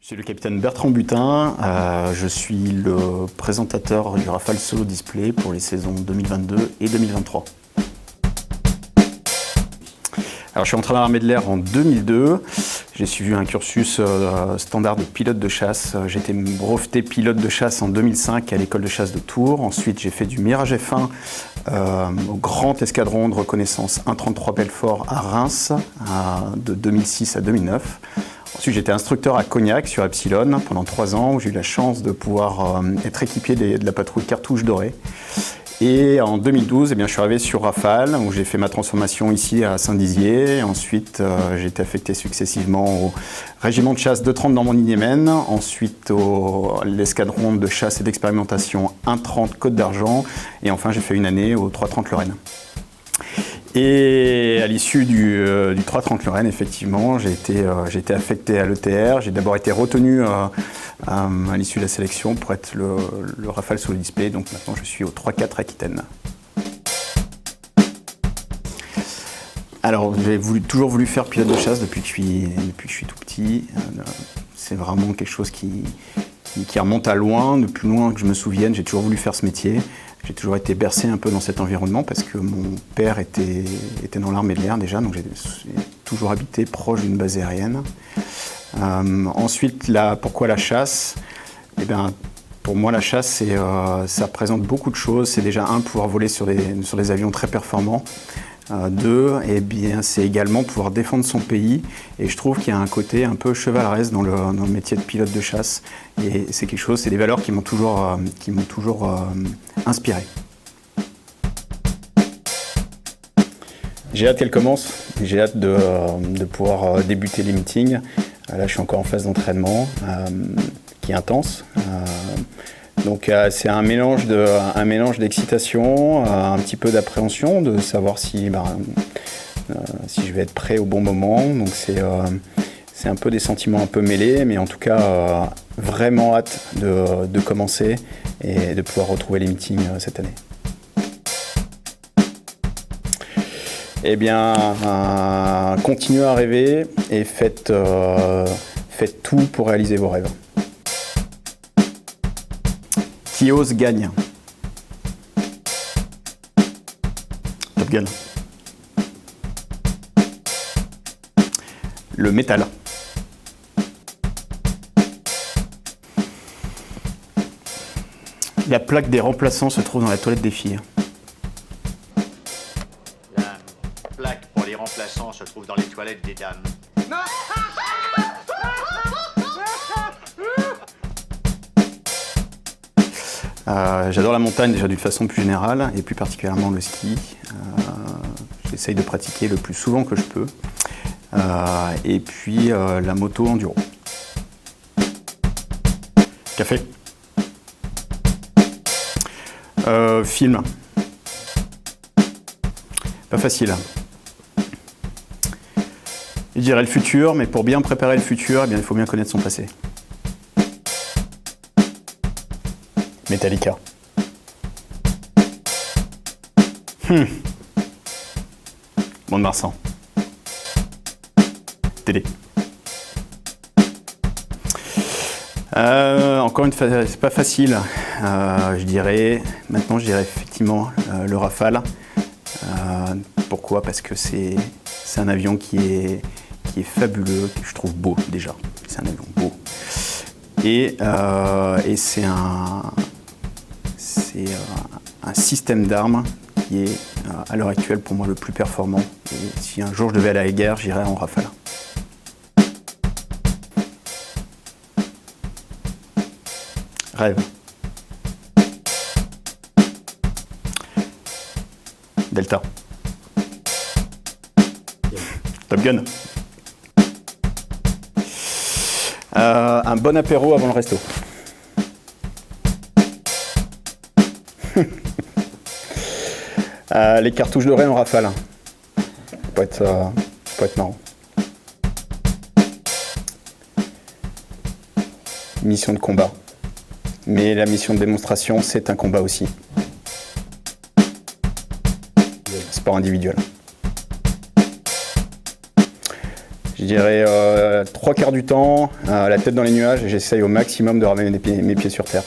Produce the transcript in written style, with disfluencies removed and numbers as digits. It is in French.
Je suis le capitaine Bertrand Butin, je suis le présentateur du Rafale Solo Display pour les saisons 2022 et 2023. Alors, je suis entré dans l'armée de l'air en 2002, j'ai suivi un cursus standard de pilote de chasse. J'ai été breveté pilote de chasse en 2005 à l'école de chasse de Tours. Ensuite, j'ai fait du Mirage F1 au grand escadron de reconnaissance 133 Belfort à Reims de 2006 à 2009. Ensuite, j'étais instructeur à Cognac sur Epsilon pendant 3 ans où j'ai eu la chance de pouvoir être équipier de la patrouille Cartouche Dorée. Et en 2012, je suis arrivé sur Rafale où j'ai fait ma transformation ici à Saint-Dizier. Ensuite, j'ai été affecté successivement au régiment de chasse 230 Normandie-Yémen, ensuite à l'escadron de chasse et d'expérimentation 130 Côte d'Argent et enfin j'ai fait une année au 330 Lorraine. Et à l'issue du 330 Lorraine, effectivement, j'ai été affecté à l'ETR. J'ai d'abord été retenu à l'issue de la sélection pour être le Rafale Solo Display. Donc maintenant, je suis au 3-4 Aquitaine. Alors, j'ai toujours voulu faire pilote de chasse depuis que je suis tout petit. C'est vraiment quelque chose qui remonte à loin, de plus loin que je me souvienne. J'ai toujours voulu faire ce métier. J'ai toujours été bercé un peu dans cet environnement parce que mon père était dans l'armée de l'air déjà, donc j'ai toujours habité proche d'une base aérienne. Ensuite, pourquoi la chasse ? Pour moi, la chasse, ça représente beaucoup de choses. C'est déjà pouvoir voler sur des avions très performants. 2, c'est également pouvoir défendre son pays. Et je trouve qu'il y a un côté un peu chevaleresque dans le métier de pilote de chasse. Et c'est des valeurs qui m'ont toujours inspiré. J'ai hâte qu'elle commence. J'ai hâte de pouvoir débuter les meetings. Là, je suis encore en phase d'entraînement qui est intense. Donc c'est un mélange d'excitation, un petit peu d'appréhension, de savoir si je vais être prêt au bon moment. Donc c'est un peu des sentiments un peu mêlés, mais en tout cas vraiment hâte de commencer et de pouvoir retrouver les meetings cette année. Continuez à rêver et faites tout pour réaliser vos rêves. Qui ose gagne. Top Gun. Le métal. La plaque des remplaçants se trouve dans la toilette des filles. La plaque pour les remplaçants se trouve dans les toilettes des dames. J'adore la montagne déjà d'une façon plus générale et plus particulièrement le ski. J'essaye de pratiquer le plus souvent que je peux. Et puis la moto enduro. Café. Film. Pas facile. Je dirais le futur, mais pour bien préparer le futur, il faut bien connaître son passé. Metallica. Mont-de-Marsan. Télé. Encore une fois, c'est pas facile. Je dirais effectivement le Rafale. Pourquoi ? Parce que c'est un avion qui est fabuleux, que je trouve beau déjà. C'est un avion beau. Et c'est un système d'armes qui est à l'heure actuelle pour moi le plus performant. Et si un jour je devais aller à la guerre, j'irais en Rafale. Rêve. Delta. Top Gun. Un bon apéro avant le resto. Les cartouches dorées en Rafale. Ça peut être marrant. Mission de combat. Mais la mission de démonstration, c'est un combat aussi. Sport individuel. Je Je dirais 3 quarts du temps, la tête dans les nuages, et j'essaye au maximum de ramener mes pieds sur terre.